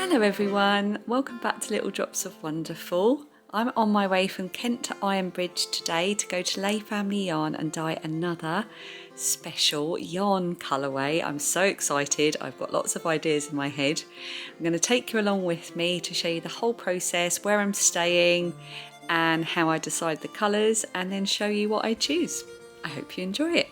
Hello everyone, welcome back to Little Drops of Wonderful. I'm on my way from Kent to Ironbridge today to go to Lay Family Yarn and dye another special yarn colourway. I'm so excited, I've got lots of ideas in my head. I'm going to take you along with me to show you the whole process, where I'm staying and how I decide the colours, and then show you what I choose. I hope you enjoy it.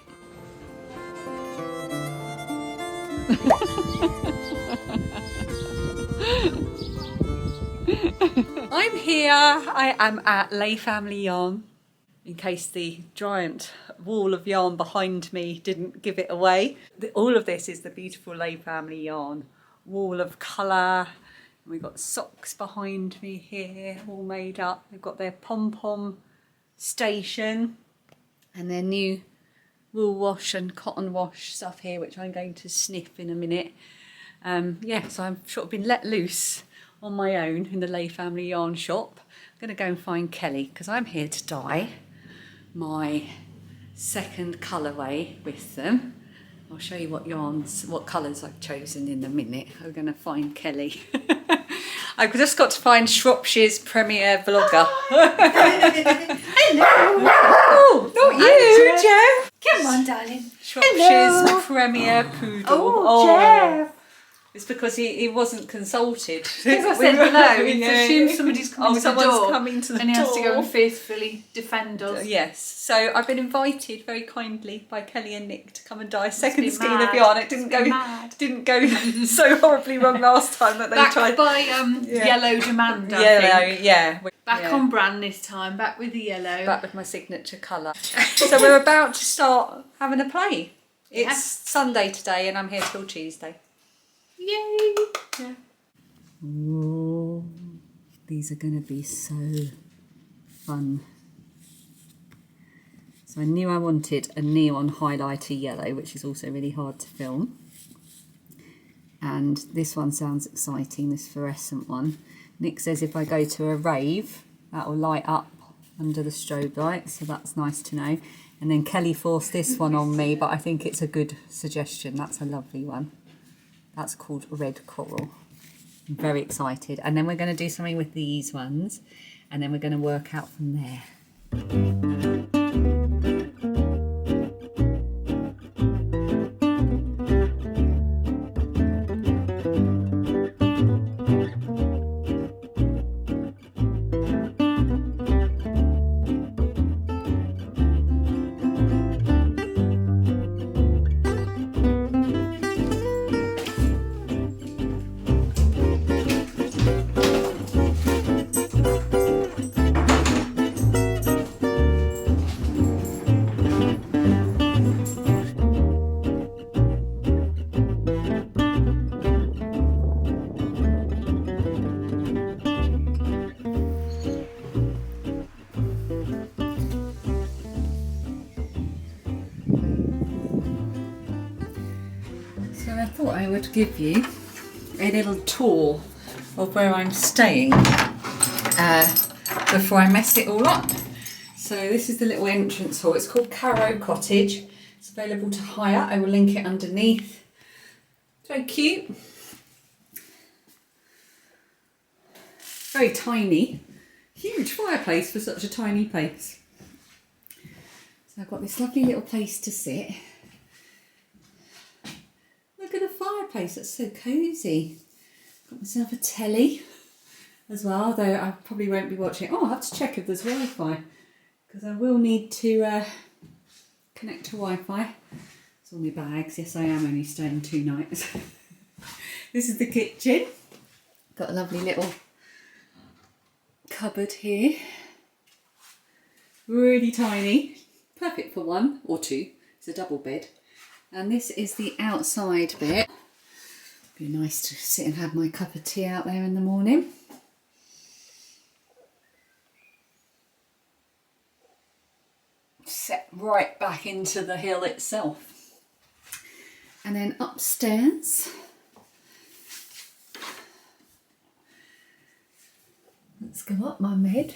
I'm here, I am at Lay Family Yarn, in case the giant wall of yarn behind me didn't give it away. All of this is the beautiful Lay Family Yarn wall of colour. We've got socks behind me here, all made up. They've got their pom-pom station and their new wool wash and cotton wash stuff here, which I'm going to sniff in a minute. Yeah, so I've sort of been let loose on my own in the Lay Family Yarn shop. I'm going to go and find Kelly because I'm here to dye my second colourway with them. I'll show you what colours I've chosen in a minute. I'm going to find Kelly. I've just got to find Shropshire's premier vlogger. Hello. Oh, not you, Jeff. Come on, darling. Shropshire's premier poodle. Oh, Jeff. It's because he wasn't consulted. Because I said hello, he assumes somebody's coming to the someone's door. coming to the and he door. has to go and faithfully defend us. Yes, so I've been invited very kindly by Kelly and Nick to come and dye a second been skein of mad. yarn. It It's didn't go so horribly wrong last time that they Back tried. by yellow demand, I Yellow, think. yeah. Back yeah. on brand this time, back with the yellow. Back with my signature colour. So we're about to start having a play. It's Yeah. Sunday today and I'm here till Tuesday. Yay! Yeah. Ooh, these are going to be so fun. So I knew I wanted a neon highlighter yellow, which is also really hard to film. And this one sounds exciting, this fluorescent one. Nick says if I go to a rave, that will light up under the strobe light, so that's nice to know. And then Kelly forced this one on me, but I think it's a good suggestion. That's a lovely one. That's called Red Coral. I'm very excited. And then we're going to do something with these ones, and then we're going to work out from there. So I thought I would give you a little tour of where I'm staying before I mess it all up. So this is the little entrance hall. It's called Cottage. It's available to hire. I will link it underneath. Very cute. Very tiny. Huge fireplace for such a tiny place. So I've got this lovely little place to sit. Look at the fireplace, that's so cosy. Got myself a telly as well, although I probably won't be watching it. Oh, I'll have to check if there's Wi-Fi, because I will need to connect to Wi-Fi. It's all my bags. Yes, I am only staying 2 nights. This is the kitchen. Got a lovely little cupboard here. Really tiny. Perfect for 1 or 2. It's a double bed. And this is the outside bit. Be nice to sit and have my cup of tea out there in the morning. Set right back into the hill itself. And then upstairs, let's go up my bed.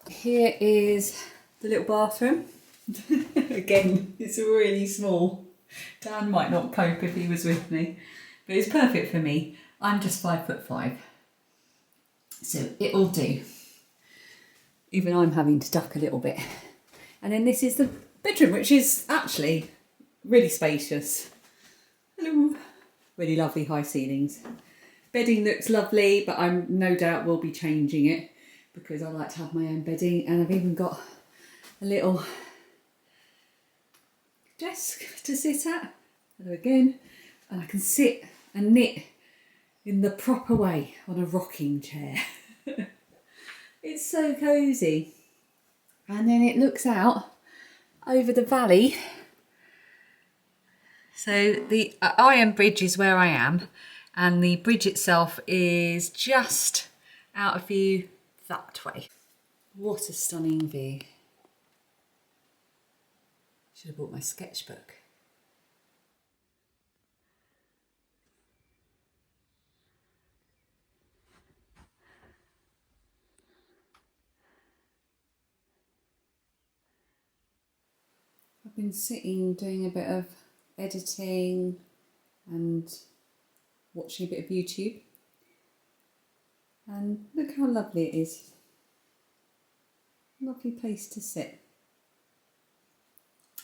Here is the little bathroom. Again, it's really small. Dan might not cope if he was with me, but it's perfect for me. I'm just 5'5", so it'll do. Even I'm having to duck a little bit. And then this is the bedroom, which is actually really spacious. Hello. Really lovely high ceilings. Bedding looks lovely, but I'm no doubt will be changing it because I like to have my own bedding, and I've even got a little desk to sit at. Hello again. And I can sit and knit in the proper way on a rocking chair. It's so cosy. And then it looks out over the valley. So the Ironbridge is where I am, and the bridge itself is just out of view that way. What a stunning view. Should have brought my sketchbook. I've been sitting doing a bit of editing and watching a bit of YouTube, and look how lovely it is. Lovely place to sit.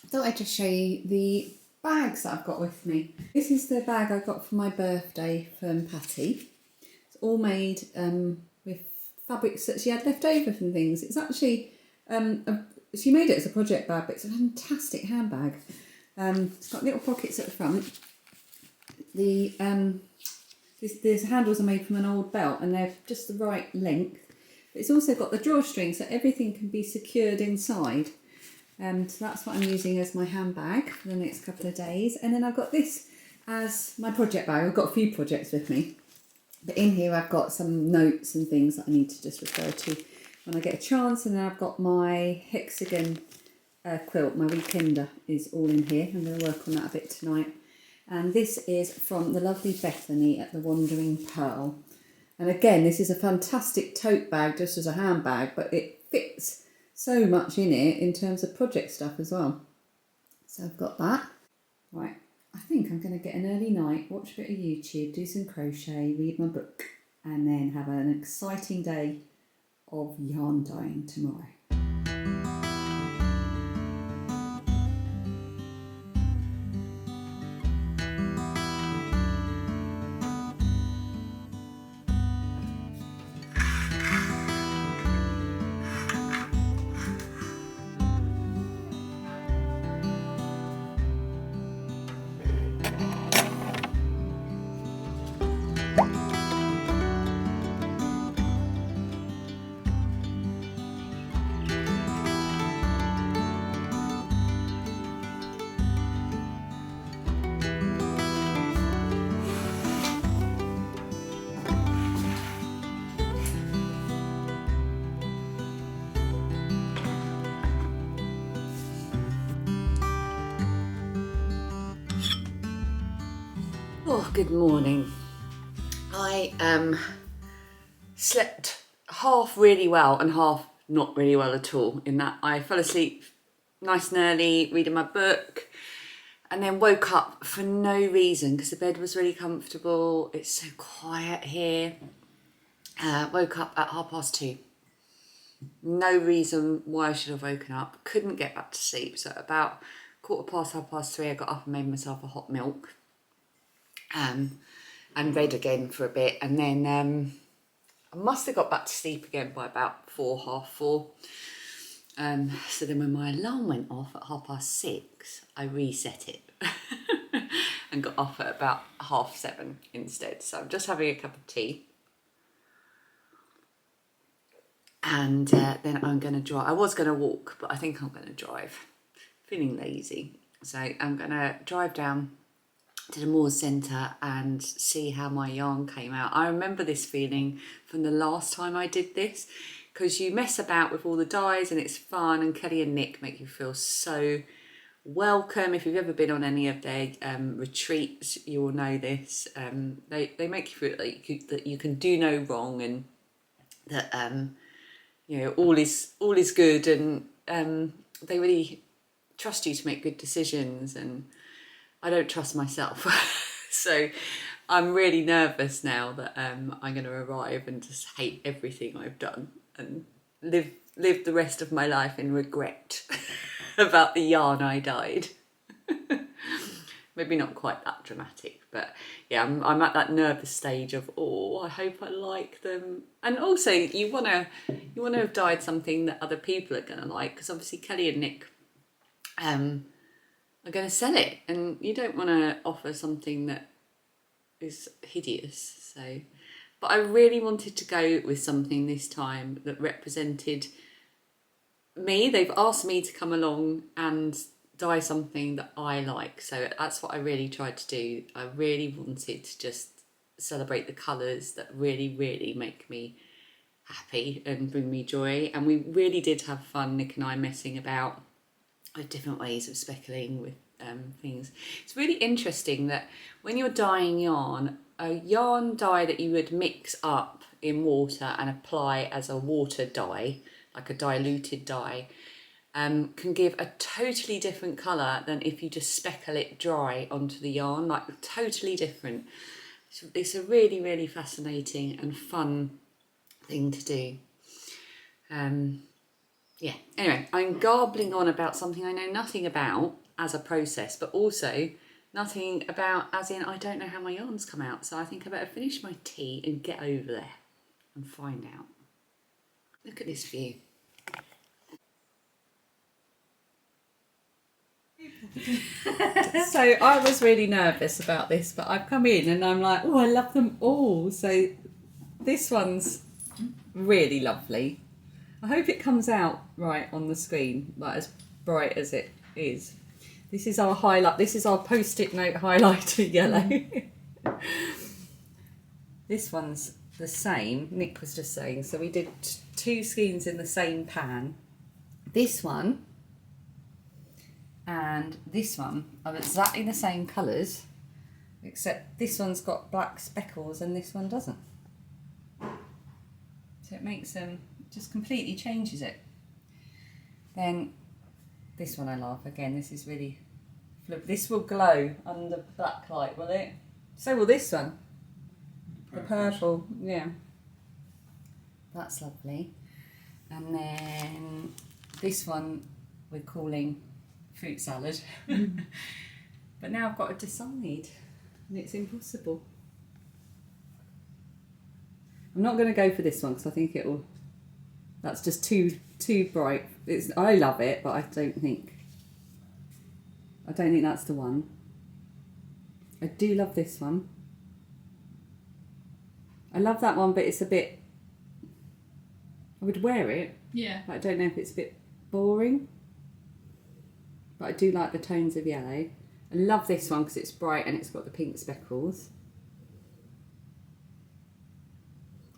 I thought I'd just show you the bags that I've got with me. This is the bag I got for my birthday from Patty. It's all made with fabrics that she had left over from things. It's actually she made it as a project bag, but it's a fantastic handbag. It's got little pockets at the front. The these handles are made from an old belt, and they're just the right length. But it's also got the drawstring, so everything can be secured inside. So that's what I'm using as my handbag for the next couple of days. And then I've got this as my project bag. I've got a few projects with me, but in here I've got some notes and things that I need to just refer to when I get a chance. And then I've got my hexagon quilt, my weekender is all in here. I'm going to work on that a bit tonight. And this is from the lovely Bethany at the Wandering Pearl. And again, this is a fantastic tote bag just as a handbag, but it fits so much in it in terms of project stuff as well. So I've got that. Right, I think I'm going to get an early night, watch a bit of YouTube, do some crochet, read my book, and then have an exciting day of yarn dyeing tomorrow. Oh, good morning. I slept half really well and half not really well at all, in that I fell asleep nice and early reading my book, and then woke up for no reason because the bed was really comfortable. It's so quiet here. Woke up at 2:30. No reason why I should have woken up. Couldn't get back to sleep. So at about 3:15, I got up and made myself a hot milk. And read again for a bit, and then I must have got back to sleep again by about 4:30. So then when my alarm went off at 6:30, I reset it and got off at about 7:30 instead. So I'm just having a cup of tea, and then I'm going to drive. I was going to walk, but I think I'm going to drive. Feeling lazy, so I'm going to drive down to the Moors Centre and see how my yarn came out. I remember this feeling from the last time I did this, because you mess about with all the dyes and it's fun, and Kelly and Nick make you feel so welcome. If you've ever been on any of their retreats, you will know this. They make you feel like that you can do no wrong, and that all is good, and they really trust you to make good decisions. And I don't trust myself. So I'm really nervous now that I'm going to arrive and just hate everything I've done and live the rest of my life in regret about the yarn I dyed. Maybe not quite that dramatic, but yeah, I'm at that nervous stage of, oh, I hope I like them. And also you want to have dyed something that other people are going to like, because obviously Kelly and Nick are going to sell it, and you don't want to offer something that is hideous. So, but I really wanted to go with something this time that represented me. They've asked me to come along and dye something that I like, so that's what I really tried to do. I really wanted to just celebrate the colours that really make me happy and bring me joy. And we really did have fun, Nick and I, messing about with different ways of speckling with things. It's really interesting that when you're dyeing yarn, a yarn dye that you would mix up in water and apply as a water dye, like a diluted dye, can give a totally different colour than if you just speckle it dry onto the yarn, like totally different. It's a really fascinating and fun thing to do. Yeah, anyway, I'm garbling on about something I know nothing about as a process, but also nothing about as in I don't know how my yarns come out, so I think I better finish my tea and get over there and find out. Look at this view. So I was really nervous about this, but I've come in and I'm like, oh, I love them all. So this one's really lovely. I hope it comes out right on the screen, like as bright as it is. This is our highlight. This is our post-it note highlighter yellow. This one's the same. Nick was just saying. So we did 2 skeins in the same pan. This one and this one are exactly the same colours, except this one's got black speckles and this one doesn't. So it makes them, just completely changes it. Then this one I love. Again, this is really, this will glow under black light, will it? So will this one. The purple, yeah. That's lovely. And then this one we're calling fruit salad. But now I've got to decide, and it's impossible. I'm not going to go for this one because I think it'll, that's just too bright. I love it, but I don't think that's the one. I do love this one. I love that one, but it's a bit, I would wear it. Yeah. But I don't know if it's a bit boring. But I do like the tones of yellow. I love this one because it's bright and it's got the pink speckles.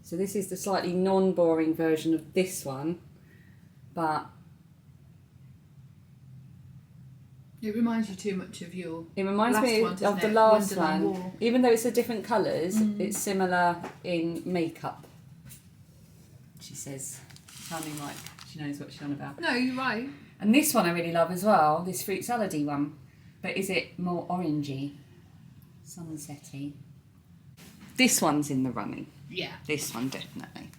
So this is the slightly non-boring version of this one, but it reminds you too much of your. it reminds me of the last one. Even though it's a different colours, it's similar in makeup. She says, sounding like she knows what she's on about. No, you're right. And this one I really love as well, this fruit salady one. But is it more orangey, sunsetty? This one's in the running. Yeah. This one definitely.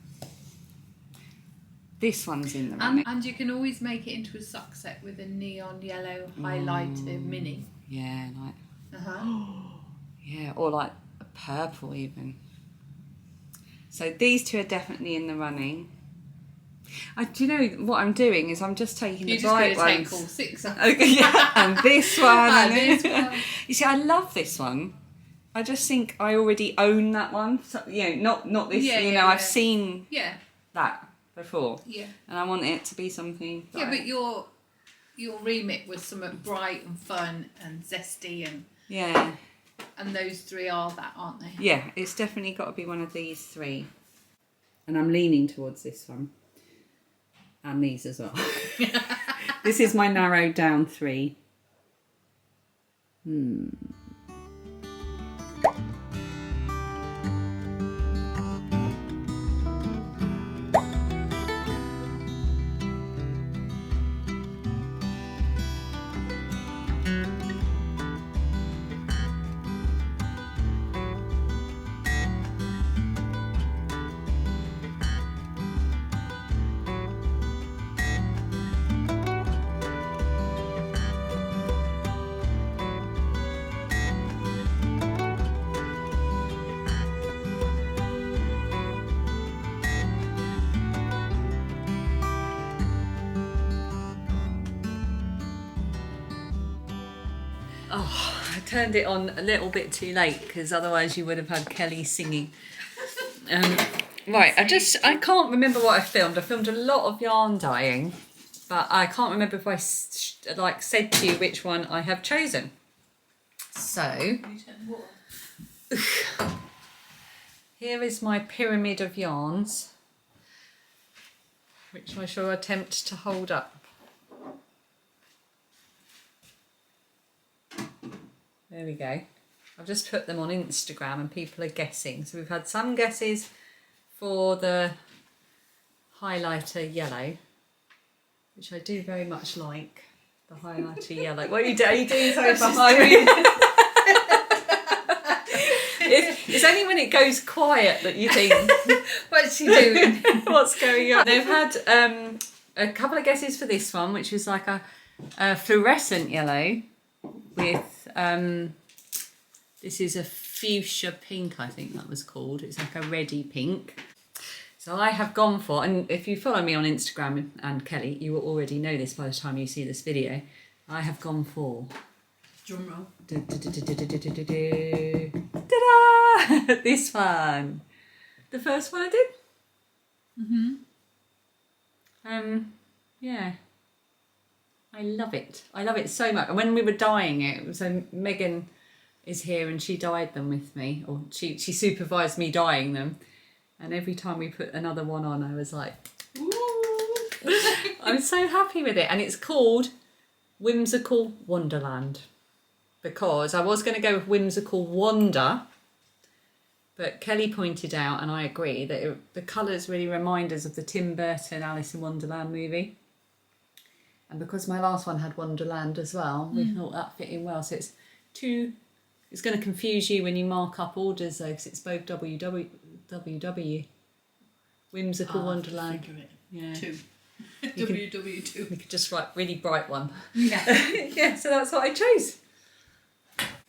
This one's in the running. And you can always make it into a sock set with a neon yellow highlighter mini. Yeah, like. Uh-huh. Yeah, or like a purple even. So these two are definitely in the running. Do you know what I'm doing is I'm just taking the bright ones. You're just going to take all 6 off. Okay, yeah, and this one. And and this one. You see, I love this one. I just think I already own that one. So, not this. Yeah, I've seen Yeah. that before. Yeah. And I want it to be something. Yeah, but your remit was something bright and fun and zesty and those 3 are that, aren't they? Yeah, it's definitely got to be one of these 3. And I'm leaning towards this one. And these as well. This is my narrowed down 3. Oh, I turned it on a little bit too late because otherwise you would have had Kelly singing. Right, I can't remember what I filmed. I filmed a lot of yarn dyeing, but I can't remember if I said to you which one I have chosen. So, here is my pyramid of yarns, which I shall attempt to hold up. There we go. I've just put them on Instagram and people are guessing. So we've had some guesses for the highlighter yellow, which I do very much like. The highlighter yellow. What are you doing? Are you doing something behind me? It's only when it goes quiet that you think, What's she doing? what's going on? They've had a couple of guesses for this one, which was like a fluorescent yellow with this is a fuchsia pink, I think that was called. It's like a reddy pink. So I have gone for, and if you follow me on Instagram and Kelly, you will already know this by the time you see this video. I have gone for Drum roll. Ta-da! This one. The first one I did. Yeah. I love it. I love it so much. And when we were dyeing it, so Megan is here and she dyed them with me, or she supervised me dyeing them. And every time we put another one on, I was like, ooh. I'm so happy with it. And it's called Whimsical Wonderland, because I was going to go with Whimsical Wonder, but Kelly pointed out, and I agree, that the colours really remind us of the Tim Burton Alice in Wonderland movie. And because my last one had Wonderland as well, we thought that fit in well. So it's going to confuse you when you mark up orders though, because it's both WW. Whimsical Wonderland. Yeah. 2. WW2. We could just write really bright one. Yeah. Yeah, so that's what I chose.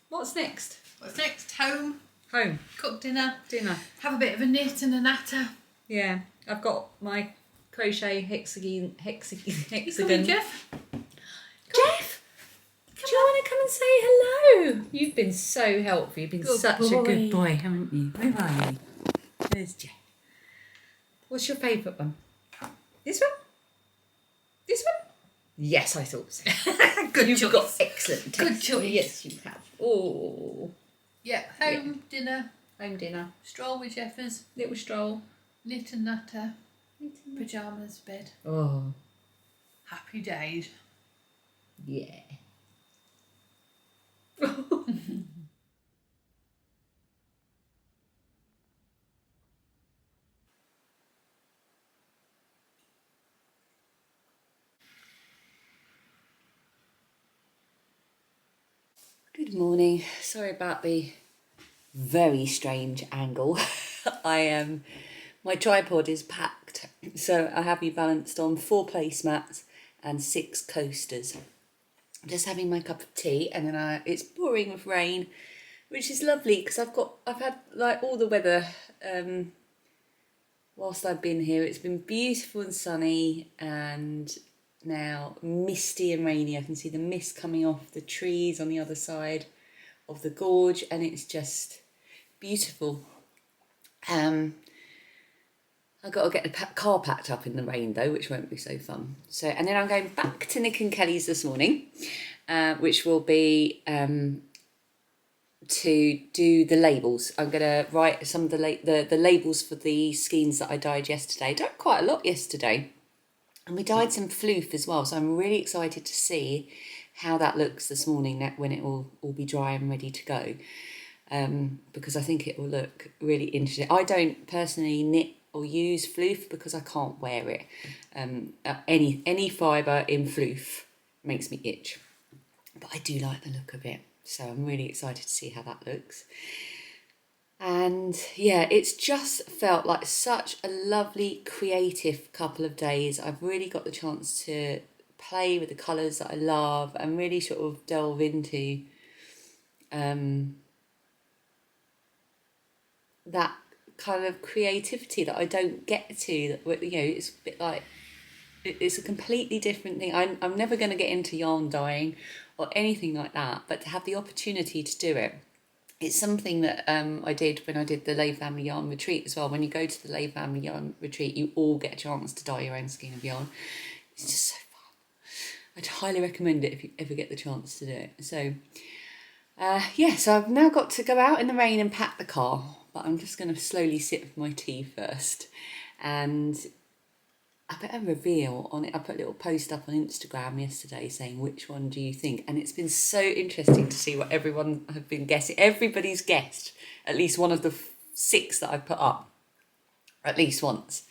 What's next? What's next? Home. Home. Cook dinner. Dinner. Have a bit of a knit and a natter. Yeah, I've got my crochet hexagon. You coming, Jeff? Jeff, do you want to come and say hello? You've been so helpful. You've been Good such boy. a good boy, haven't you? Where are you? There's Jeff. What's your favourite one? This one? This one? Yes, I thought so. Good You've choice. got excellent taste. Good choice. Yes, you have. Oh. Yeah, home dinner. Home dinner. Stroll with Jeffers. Little stroll. Knit and natter. Pyjamas, bed. Oh. Happy days. Yeah. Good morning. Sorry about the very strange angle. My tripod is packed, so I have you balanced on 4 placemats and 6 coasters. I'm just having my cup of tea, and then it's pouring with rain, which is lovely because I've had like all the weather whilst I've been here. It's been beautiful and sunny, and now misty and rainy. I can see the mist coming off the trees on the other side of the gorge, and it's just beautiful. I've got to get the car packed up in the rain though, which won't be so fun. So, and then I'm going back to Nick and Kelly's this morning, which will be to do the labels. I'm going to write some of the labels for the skeins that I dyed yesterday. I dyed quite a lot yesterday, and we dyed some floof as well. So I'm really excited to see how that looks this morning when it will all be dry and ready to go. Because I think it will look really interesting. I don't personally knit or use floof because I can't wear it. Any fibre in floof makes me itch, but I do like the look of it, so I'm really excited to see how that looks. And yeah, it's just felt like such a lovely creative couple of days. I've really got the chance to play with the colours that I love and really sort of delve into that kind of creativity that I don't get to. That, you know, it's a bit like It's a completely different thing. I'm never going to get into yarn dyeing or anything like that, but to have the opportunity to do it, it's something that I did when I did the Lay Family Yarn Retreat as well. When you go to the Lay Family Yarn Retreat, you all get a chance to dye your own skein of yarn. It's just so fun. I'd highly recommend it if you ever get the chance to do it. So, so I've now got to go out in the rain and pack the car, but I'm just going to slowly sip my tea first. And I better reveal on it. I put a little post up on Instagram yesterday saying, which one do you think? And it's been so interesting to see what everyone have been guessing. Everybody's guessed at least one of the 6 that I put up, at least once.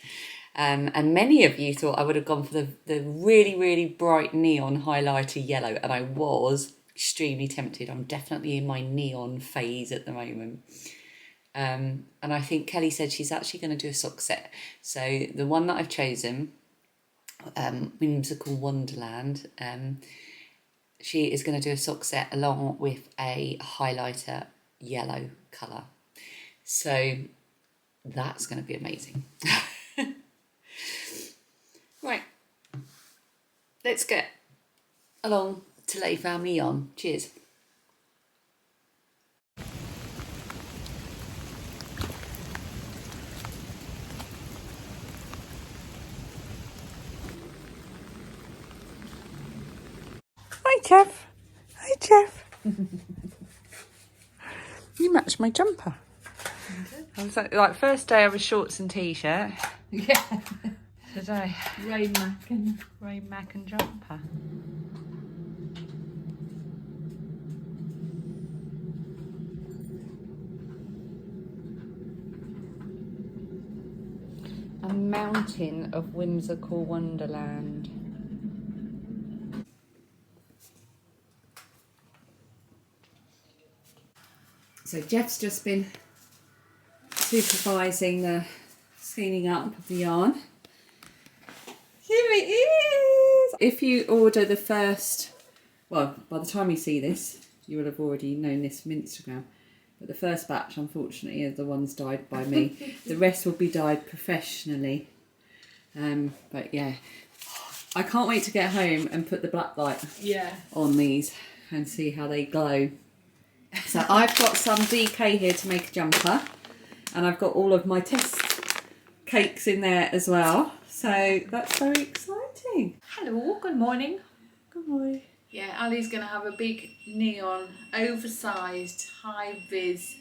And many of you thought I would have gone for the really, really bright neon highlighter yellow. And I was extremely tempted. I'm definitely in my neon phase at the moment. And I think Kelly said she's actually going to do a sock set. So the one that I've chosen, Whimsical Wonderland, she is going to do a sock set along with a highlighter yellow colour. So that's going to be amazing. Right, let's get along to Lay Family Yarn. Cheers. Hi, Jeff. Hi, Jeff. You matched my jumper. I was like first day I was shorts and t-shirt. Yeah. Today, Rain Mac and jumper. A mountain of whimsical wonderland. So Jeff's just been supervising the skeinin up of the yarn. Here it is! If you order the first, well, by the time you see this, you will have already known this from Instagram, but the first batch, unfortunately, are the ones dyed by me. The rest will be dyed professionally. But yeah, I can't wait to get home and put the black light on these and see how they glow. So I've got some DK here to make a jumper, and I've got all of my test cakes in there as well. So that's very exciting. Hello, good morning. Good morning. Yeah, Ali's going to have a big neon, oversized, high-vis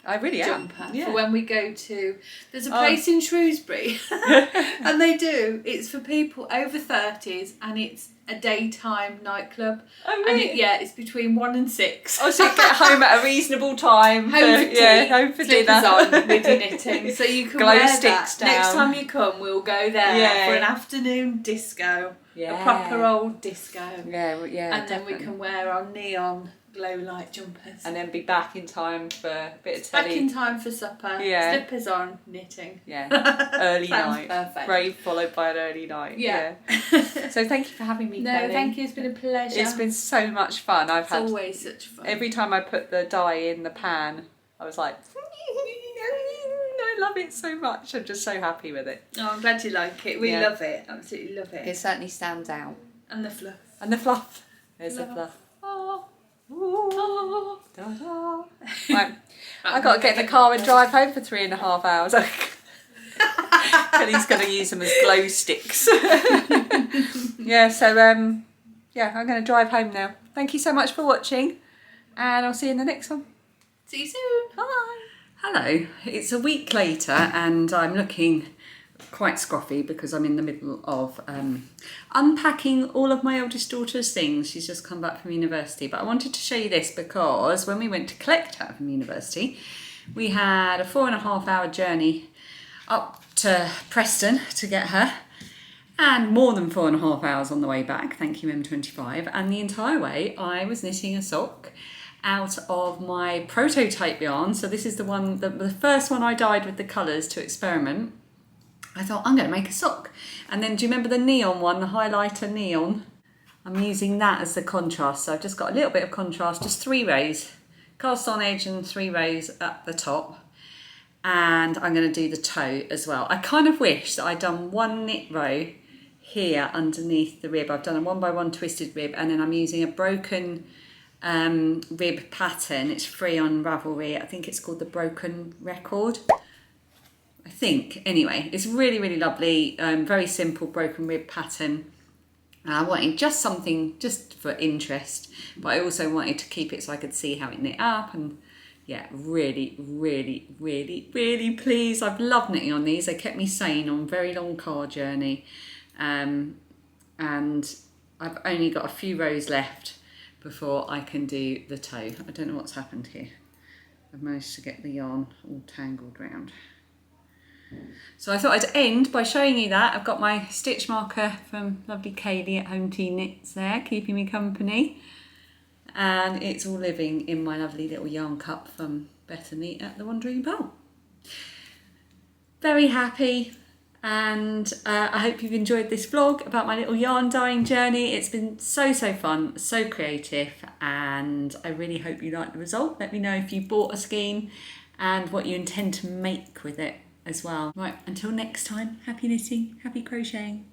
I really am. jumper Yeah. for when we go to... There's a place in Shrewsbury, and they do. It's for people over 30s, and it's a daytime nightclub. Oh, And really? it's between 1 and 6. Oh, so you get home at a reasonable time. Home for tea, home for slippers dinner. on with your knitting, so you can Glow wear sticks that. Next down. time you come, we'll go there Yeah. for an afternoon disco, Yeah. a proper old disco, Yeah, well, yeah. and then we definitely. can wear our neon glow light jumpers. And then be back in time for a bit of Back telly. in time for supper. Yeah. Slippers on, knitting. Yeah, early Sounds night. perfect. Rave followed by an early night. Yeah. So thank you for having me, No, Kelly. thank you. It's been a pleasure. It's been so much fun. It's always such fun. every time I put the dye in the pan, I was like, I love it so much. I'm just so happy with it. Oh, I'm glad you like it. We Yeah. love it. Absolutely love it. It certainly stands out. And the fluff. And the fluff. There's the Fluff. fluff. Oh. Ooh, da-da. Right, I've got to get in the car and drive home for 3.5 hours. Kelly's going to use them as glow sticks. Yeah, so I'm going to drive home now. Thank you so much for watching, and I'll see you in the next one. See you soon. Bye. Hello, it's a week later and I'm looking quite scruffy because I'm in the middle of unpacking all of my eldest daughter's things. She's just come back from university, but I wanted to show you this because when we went to collect her from university, we had a 4.5 hour journey up to Preston to get her, and more than 4.5 hours on the way back, thank you M25, and the entire way I was knitting a sock out of my prototype yarn. So this is the one, the first one I dyed with the colours to experiment. I thought, I'm going to make a sock. And then do you remember the neon one, the highlighter neon? I'm using that as the contrast. So I've just got a little bit of contrast, just 3 rows, cast on edge and 3 rows at the top. And I'm going to do the toe as well. I kind of wish that I'd done 1 knit row here underneath the rib. I've done a 1x1 twisted rib, and then I'm using a broken rib pattern. It's free on Ravelry. I think it's called the Broken Record. I think. Anyway, it's really, really lovely. Very simple broken rib pattern. I wanted just something just for interest, but I also wanted to keep it so I could see how it knit up. And yeah, really, really, really, really pleased. I've loved knitting on these. They kept me sane on a very long car journey. And I've only got a few rows left before I can do the toe. I don't know what's happened here. I've managed to get the yarn all tangled round. So I thought I'd end by showing you that. I've got my stitch marker from lovely Kaylee at Home Tea Knits there, keeping me company. And it's all living in my lovely little yarn cup from Bethany at the Wandering Bowl. Very happy. And I hope you've enjoyed this vlog about my little yarn dyeing journey. It's been so fun, so creative, and I really hope you like the result. Let me know if you bought a skein and what you intend to make with it as well. Right, until next time, happy knitting, happy crocheting.